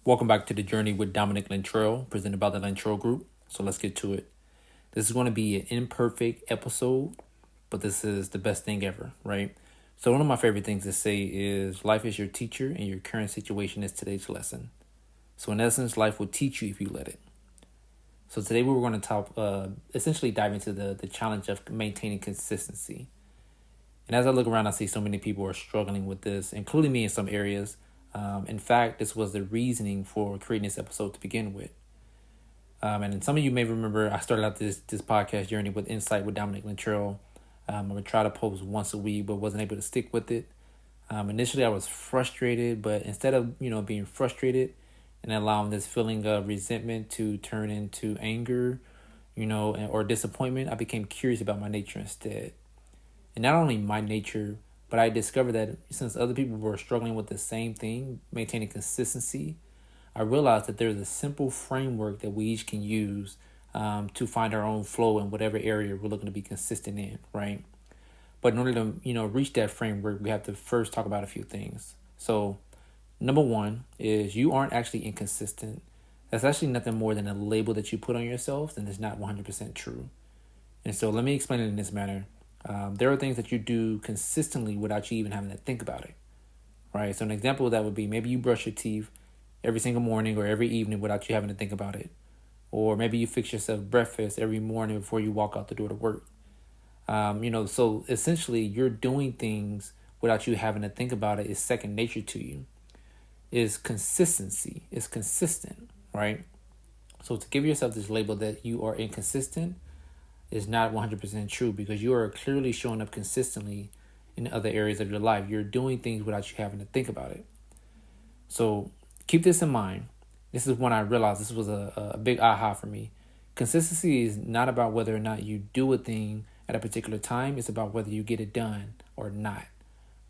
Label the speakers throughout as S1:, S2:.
S1: Welcome back to the journey with Dominic Lintrell, presented by the Lintrell Group. So let's get to it. This is going to be an imperfect episode, but this is the best thing ever, right? So one of my favorite things to say is life is your teacher and your current situation is today's lesson. So in essence, life will teach you if you let it. So today we were going to essentially dive into the challenge of maintaining consistency. And as I look around, I see so many people are struggling with this, including me in some areas. In fact, this was the reasoning for creating this episode to begin with. And some of you may remember I started out this podcast journey with Insight with Dominic Lintrell. I would try to post once a week, but wasn't able to stick with it. Initially, I was frustrated, but instead of being frustrated and allowing this feeling of resentment to turn into anger, or disappointment, I became curious about my nature instead. And not only my nature, but I discovered that since other people were struggling with the same thing, maintaining consistency, I realized that there's a simple framework that we each can use to find our own flow in whatever area we're looking to be consistent in, right? But in order to, reach that framework, we have to first talk about a few things. So number one is you aren't actually inconsistent. That's actually nothing more than a label that you put on yourself, and it's not 100% true. And so let me explain it in this manner. There are things that you do consistently without you even having to think about it, right? So an example of that would be maybe you brush your teeth every single morning or every evening without you having to think about it. Or maybe you fix yourself breakfast every morning before you walk out the door to work. So essentially you're doing things without you having to think about it. It's second nature to you. Is consistency. It's consistent, right? So to give yourself this label that you are inconsistent is not 100% true, because you are clearly showing up consistently in other areas of your life. You're doing things without you having to think about it. So keep this in mind. This is when I realized this was a big aha for me. Consistency is not about whether or not you do a thing at a particular time. It's about whether you get it done or not,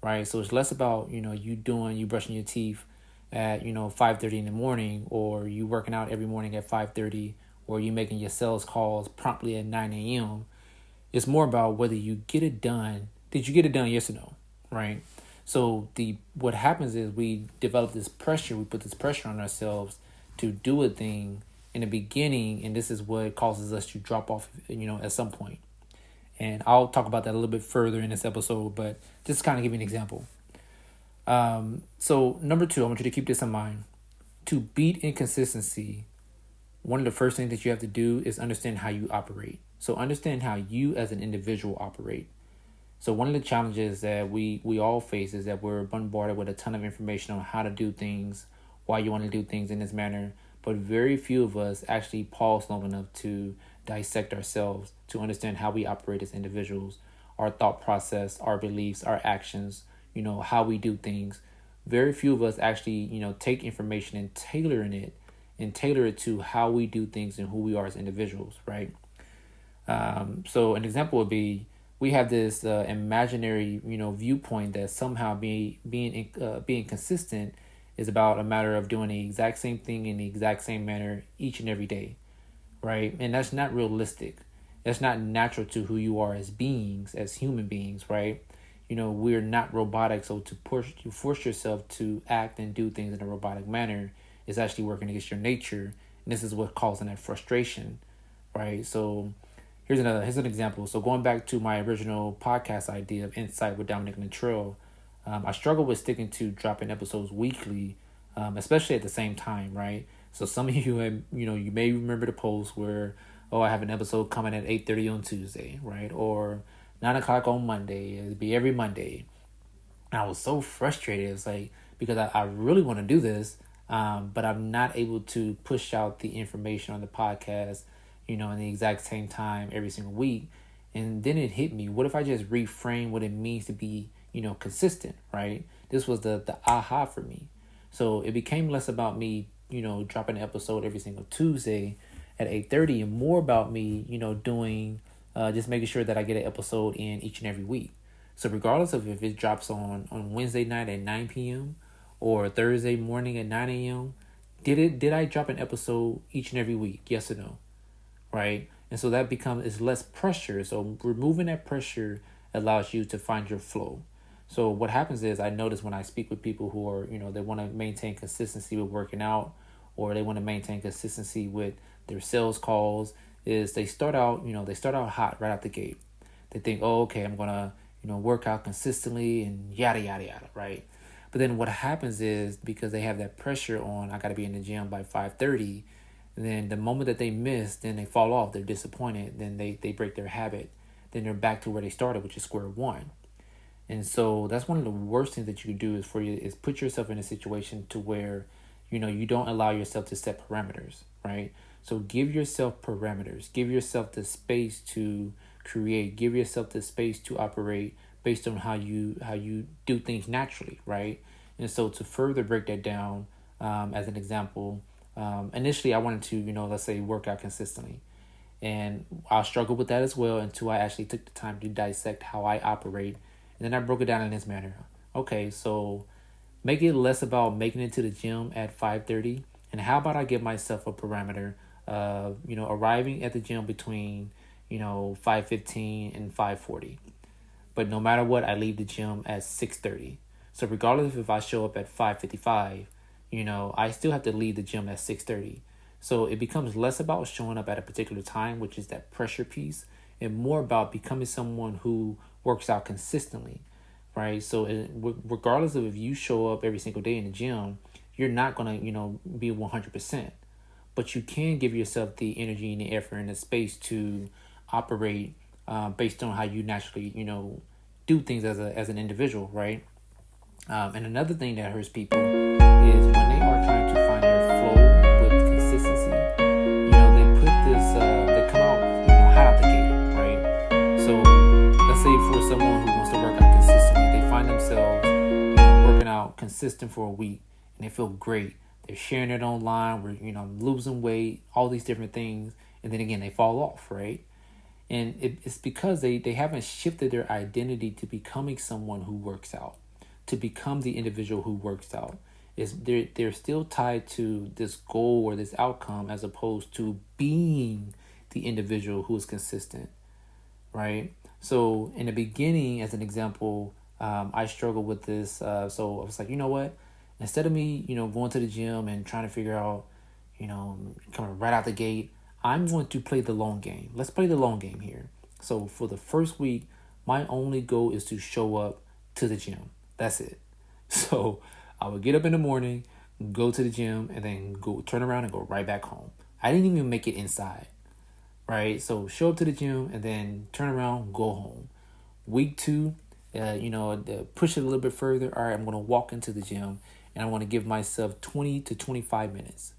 S1: right? So it's less about, you brushing your teeth at, 5:30 in the morning, or you working out every morning at 5:30, or you making your sales calls promptly at 9 a.m. It's more about whether you get it done. Did you get it done? Yes or no, right? So what happens is we develop this pressure. We put this pressure on ourselves to do a thing in the beginning, and this is what causes us to drop off, at some point. And I'll talk about that a little bit further in this episode, but just kind of give you an example. So number two, I want you to keep this in mind. To beat inconsistency, one of the first things that you have to do is understand how you operate. So understand how you as an individual operate. So one of the challenges that we all face is that we're bombarded with a ton of information on how to do things, why you want to do things in this manner, but very few of us actually pause long enough to dissect ourselves, to understand how we operate as individuals, our thought process, our beliefs, our actions, how we do things. Very few of us actually, take information and tailor it to how we do things and who we are as individuals, right? So an example would be, we have this imaginary, viewpoint that somehow being consistent is about a matter of doing the exact same thing in the exact same manner each and every day, right? And that's not realistic. That's not natural to who you are as beings, as human beings, right? We're not robotic, so to force yourself to act and do things in a robotic manner is actually working against your nature, and this is what causing that frustration, right? So here's an example. So going back to my original podcast idea of Insight with Dominic Lintrell, I struggle with sticking to dropping episodes weekly, especially at the same time, right? So some of you have, you may remember the post where, I have an episode coming at 8:30 on Tuesday, right? Or 9 o'clock on Monday. It'd be every Monday. And I was so frustrated. It's like, because I really want to do this, but I'm not able to push out the information on the podcast, in the exact same time every single week. And then it hit me. What if I just reframe what it means to be, consistent, right? This was the aha for me. So it became less about me, dropping an episode every single Tuesday at 8:30, and more about me, doing, just making sure that I get an episode in each and every week. So regardless of if it drops on Wednesday night at 9 p.m. or Thursday morning at 9 a.m., did I drop an episode each and every week? Yes or no? Right? And so that is less pressure. So removing that pressure allows you to find your flow. So what happens is, I notice when I speak with people who are, they want to maintain consistency with working out, or they want to maintain consistency with their sales calls, is they start out hot right out the gate. They think, oh, okay, I'm gonna, work out consistently and yada yada yada, right? But then what happens is, because they have that pressure on, I got to be in the gym by 5:30, then the moment that they miss, then they fall off. They're disappointed. Then they break their habit. Then they're back to where they started, which is square one. And so that's one of the worst things that you can do is put yourself in a situation to where, you don't allow yourself to set parameters, right? So give yourself parameters. Give yourself the space to create. Give yourself the space to operate based on how you do things naturally, right? And so to further break that down, as an example, initially I wanted to, let's say, work out consistently. And I struggled with that as well until I actually took the time to dissect how I operate. And then I broke it down in this manner. Okay, so make it less about making it to the gym at 5:30. And how about I give myself a parameter of, arriving at the gym between, 5:15 and 5:40. But no matter what, I leave the gym at 6:30. So regardless if I show up at 5:55, I still have to leave the gym at 6:30. So it becomes less about showing up at a particular time, which is that pressure piece, and more about becoming someone who works out consistently, right? So regardless of if you show up every single day in the gym, you're not going to, be 100%. But you can give yourself the energy and the effort and the space to operate based on how you naturally, do things as an individual, right? And another thing that hurts people is when they are trying to find their flow with consistency. They come out, hot out the gate, right? So let's say for someone who wants to work out consistently, they find themselves, working out consistent for a week, and they feel great. They're sharing it online. We're, losing weight, all these different things, and then again they fall off, right? And it's because they haven't shifted their identity to becoming someone who works out, to become the individual who works out. They're still tied to this goal or this outcome, as opposed to being the individual who is consistent, right? So in the beginning, as an example, I struggled with this. So I was like, you know what? Instead of me, going to the gym and trying to figure out, coming right out the gate, I'm going to play the long game. Let's play the long game here. So for the first week, my only goal is to show up to the gym. That's it. So I would get up in the morning, go to the gym, and then go turn around and go right back home. I didn't even make it inside, right? So show up to the gym and then turn around, go home. Week 2, push it a little bit further. All right, I'm going to walk into the gym and I want to give myself 20 to 25 minutes.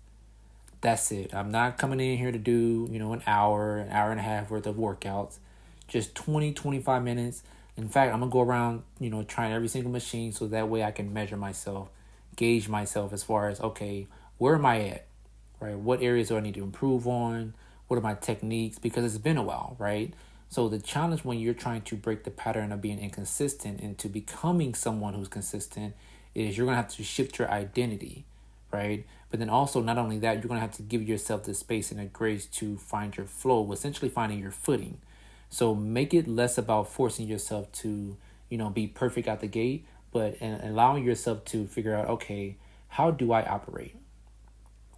S1: That's it. I'm not coming in here to do, an hour and a half worth of workouts. Just 20, 25 minutes. In fact, I'm going to go around, trying every single machine so that way I can measure myself, gauge myself as far as, okay, where am I at, right? What areas do I need to improve on? What are my techniques? Because it's been a while, right? So the challenge when you're trying to break the pattern of being inconsistent into becoming someone who's consistent is you're going to have to shift your identity, right? But then also, not only that, you're going to have to give yourself the space and the grace to find your flow, essentially finding your footing. So make it less about forcing yourself to, be perfect out the gate, but allowing yourself to figure out, okay, how do I operate?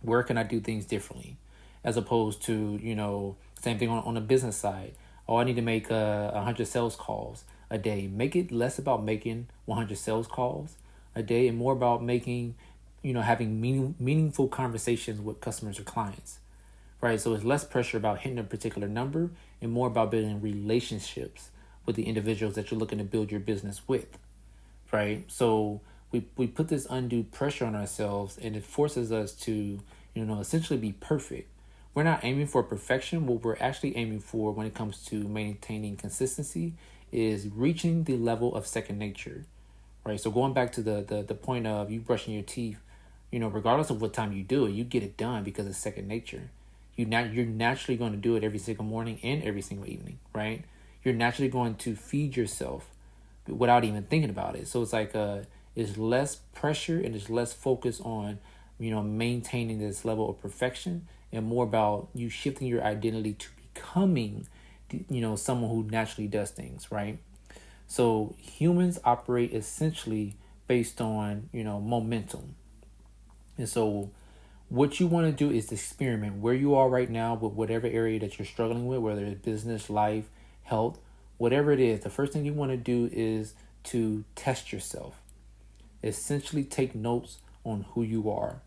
S1: Where can I do things differently? As opposed to, same thing on the business side. Oh, I need to make 100 sales calls a day. Make it less about making 100 sales calls a day and more about making, having meaningful conversations with customers or clients, right? So it's less pressure about hitting a particular number and more about building relationships with the individuals that you're looking to build your business with, right? So we put this undue pressure on ourselves, and it forces us to, essentially be perfect. We're not aiming for perfection. What we're actually aiming for when it comes to maintaining consistency is reaching the level of second nature, right? So going back to the point of you brushing your teeth, regardless of what time you do it, you get it done because it's second nature. You're naturally going to do it every single morning and every single evening, right? You're naturally going to feed yourself without even thinking about it. So it's like it's less pressure and it's less focus on, maintaining this level of perfection and more about you shifting your identity to becoming, someone who naturally does things, right? So humans operate essentially based on, momentum. And so What you want to do is experiment where you are right now with whatever area that you're struggling with, whether it's business, life, health, whatever it is. The first thing you want to do is to test yourself. Essentially take notes on who you are.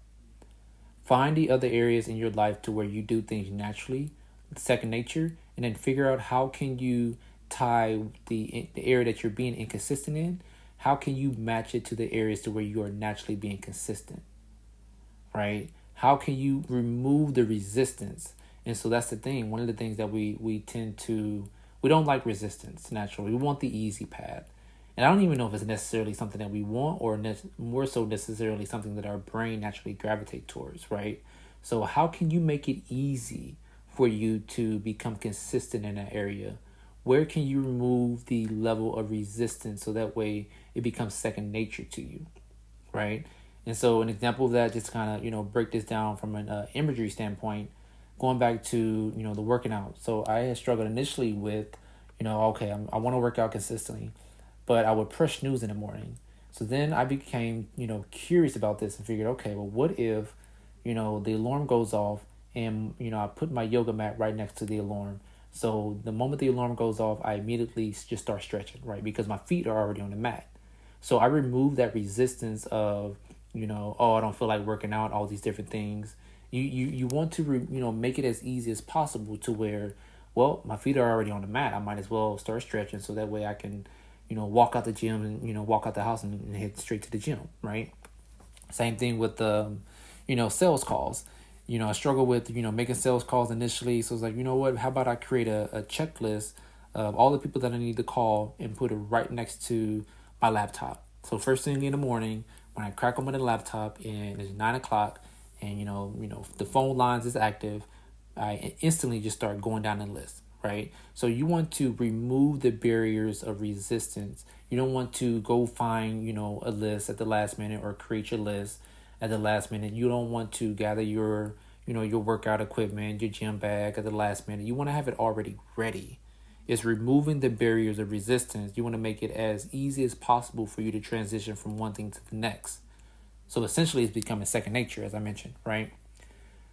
S1: Find the other areas in your life to where you do things naturally, second nature, and then figure out how can you tie the area that you're being inconsistent in, how can you match it to the areas to where you are naturally being consistent, right? How can you remove the resistance? And so that's the thing. One of the things that we don't like resistance naturally. We want the easy path. And I don't even know if it's necessarily something that we want or more so necessarily something that our brain naturally gravitate towards, right? So how can you make it easy for you to become consistent in that area? Where can you remove the level of resistance so that way it becomes second nature to you, right? And so an example of that, just kind of, break this down from an imagery standpoint, going back to, the working out. So I had struggled initially with, okay, I want to work out consistently, but I would press snooze in the morning. So then I became, curious about this and figured, okay, well, what if, the alarm goes off and, I put my yoga mat right next to the alarm. So the moment the alarm goes off, I immediately just start stretching, right? Because my feet are already on the mat. So I remove that resistance of, I don't feel like working out, all these different things. You want to, make it as easy as possible to where, well, my feet are already on the mat. I might as well start stretching so that way I can, walk out the gym and, walk out the house and head straight to the gym, right? Same thing with the, sales calls. I struggle with, making sales calls initially. So it's like, what, how about I create a checklist of all the people that I need to call and put it right next to my laptop. So first thing in the morning, when I crack open the laptop and it's 9:00 and, the phone lines is active, I instantly just start going down the list, right? So you want to remove the barriers of resistance. You don't want to go find, a list at the last minute or create your list at the last minute. You don't want to gather your workout equipment, your gym bag at the last minute. You want to have it already ready. It's removing the barriers of resistance. You want to make it as easy as possible for you to transition from one thing to the next. So essentially it's becoming second nature, as I mentioned, right?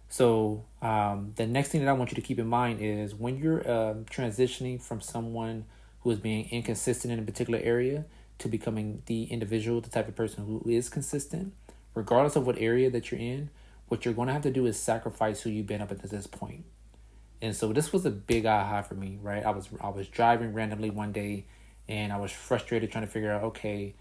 S1: So the next thing that I want you to keep in mind is when you're transitioning from someone who is being inconsistent in a particular area to becoming the individual, the type of person who is consistent, regardless of what area that you're in, what you're going to have to do is sacrifice who you've been up until this point. And so this was a big aha for me, right? I was driving randomly one day and I was frustrated trying to figure out, okay,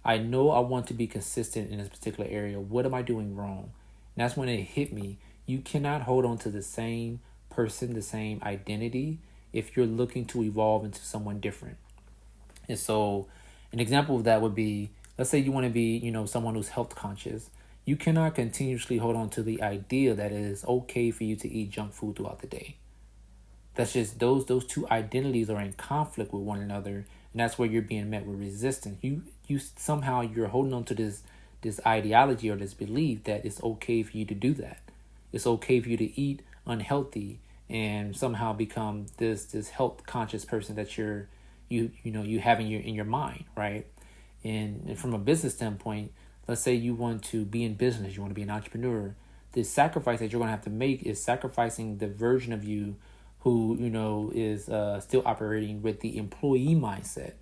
S1: I know I want to be consistent in this particular area. What am I doing wrong? And that's when it hit me. You cannot hold on to the same person, the same identity, if you're looking to evolve into someone different. And so an example of that would be, let's say you want to be, someone who's health conscious. You cannot continuously hold on to the idea that it is okay for you to eat junk food throughout the day. That's just those two identities are in conflict with one another, and that's where you're being met with resistance. You somehow you're holding on to this ideology or this belief that it's okay for you to do that. It's okay for you to eat unhealthy and somehow become this health conscious person that you have in your mind, right? And from a business standpoint, let's say you want to be in business, you want to be an entrepreneur. The sacrifice that you're going to have to make is sacrificing the version of you who, is still operating with the employee mindset.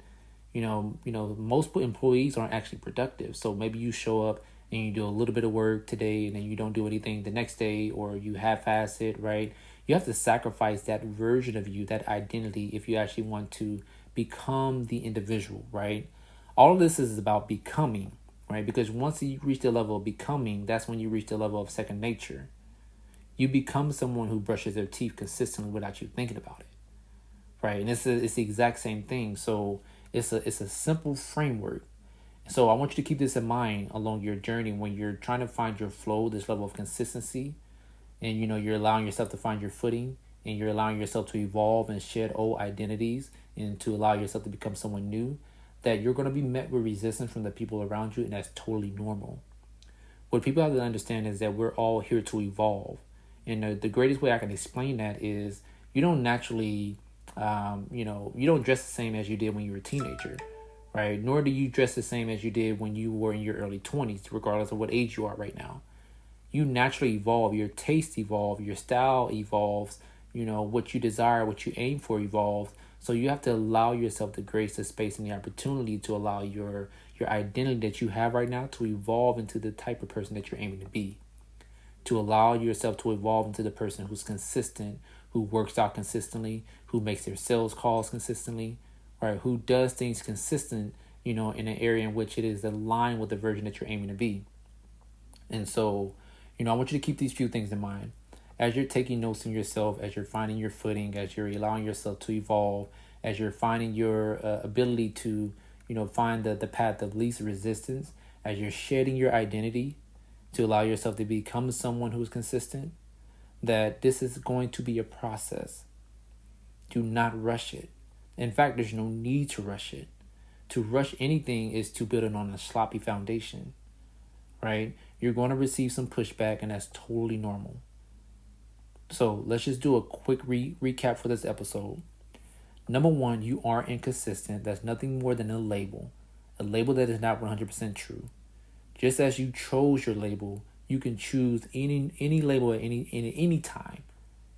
S1: Most employees aren't actually productive. So maybe you show up and you do a little bit of work today and then you don't do anything the next day, or you half-ass it, right? You have to sacrifice that version of you, that identity, if you actually want to become the individual, right? All of this is about becoming, right? Because once you reach the level of becoming, that's when you reach the level of second nature. You become someone who brushes their teeth consistently without you thinking about it, right? And it's the exact same thing. So it's a simple framework. So I want you to keep this in mind along your journey when you're trying to find your flow, this level of consistency, and you're allowing yourself to find your footing, and you're allowing yourself to evolve and shed old identities and to allow yourself to become someone new, that you're going to be met with resistance from the people around you, and that's totally normal. What people have to understand is that we're all here to evolve. And the greatest way I can explain that is you don't naturally, you don't dress the same as you did when you were a teenager, right? Nor do you dress the same as you did when you were in your early 20s, regardless of what age you are right now. you naturally evolve, your taste evolve, your style evolves, what you desire, what you aim for evolves. So you have to allow yourself the grace, the space, and the opportunity to allow your identity that you have right now to evolve into the type of person that you're aiming to be. To allow yourself to evolve into the person who's consistent, who works out consistently, who makes their sales calls consistently, right? Who does things consistent, in an area in which it is aligned with the version that you're aiming to be. And so, I want you to keep these few things in mind. As you're taking notes in yourself, as you're finding your footing, as you're allowing yourself to evolve, as you're finding your ability to, find the path of least resistance, as you're shedding your identity to allow yourself to become someone who's consistent, that this is going to be a process. Do not rush it. In fact, there's no need to rush it. To rush anything is to build it on a sloppy foundation, right? You're going to receive some pushback, and that's totally normal. So let's just do a quick recap for this episode. Number one, you are inconsistent. That's nothing more than a label that is not 100% true. Just as you chose your label, you can choose any label at any time,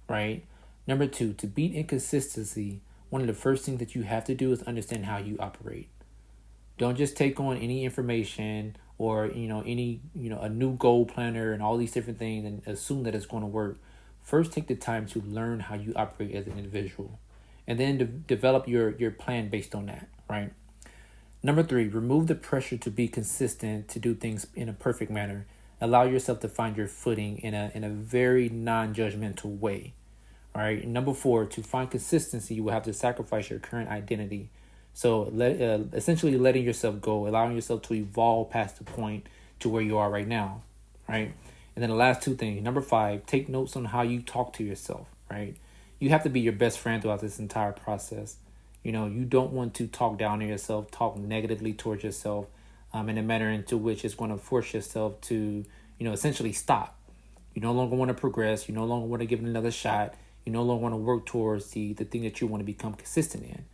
S1: right? Number two, to beat inconsistency, one of the first things that you have to do is understand how you operate. Don't just take on any information or a new goal planner and all these different things and assume that it's going to work. First, take the time to learn how you operate as an individual, and then develop your plan based on that, right? Number three, remove the pressure to be consistent, to do things in a perfect manner. Allow yourself to find your footing in a very non-judgmental way. All right. Number four, to find consistency, you will have to sacrifice your current identity. So essentially letting yourself go, allowing yourself to evolve past the point to where you are right now. Right. And then the last two things. Number five, take notes on how you talk to yourself. Right. You have to be your best friend throughout this entire process. You don't want to talk down to yourself, talk negatively towards yourself in a manner into which it's going to force yourself to, essentially stop. You no longer want to progress. You no longer want to give it another shot. You no longer want to work towards the thing that you want to become consistent in.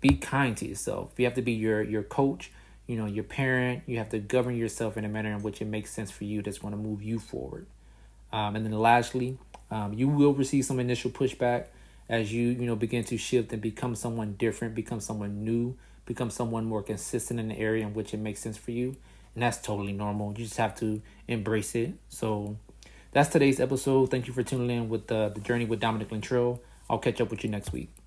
S1: Be kind to yourself. You have to be your coach, your parent. You have to govern yourself in a manner in which it makes sense for you, that's going to move you forward. And then lastly, you will receive some initial pushback as you begin to shift and become someone different, become someone new, become someone more consistent in the area in which it makes sense for you. And that's totally normal. You just have to embrace it. So that's today's episode. Thank you for tuning in with the Journey with Dominic Lintrell. I'll catch up with you next week.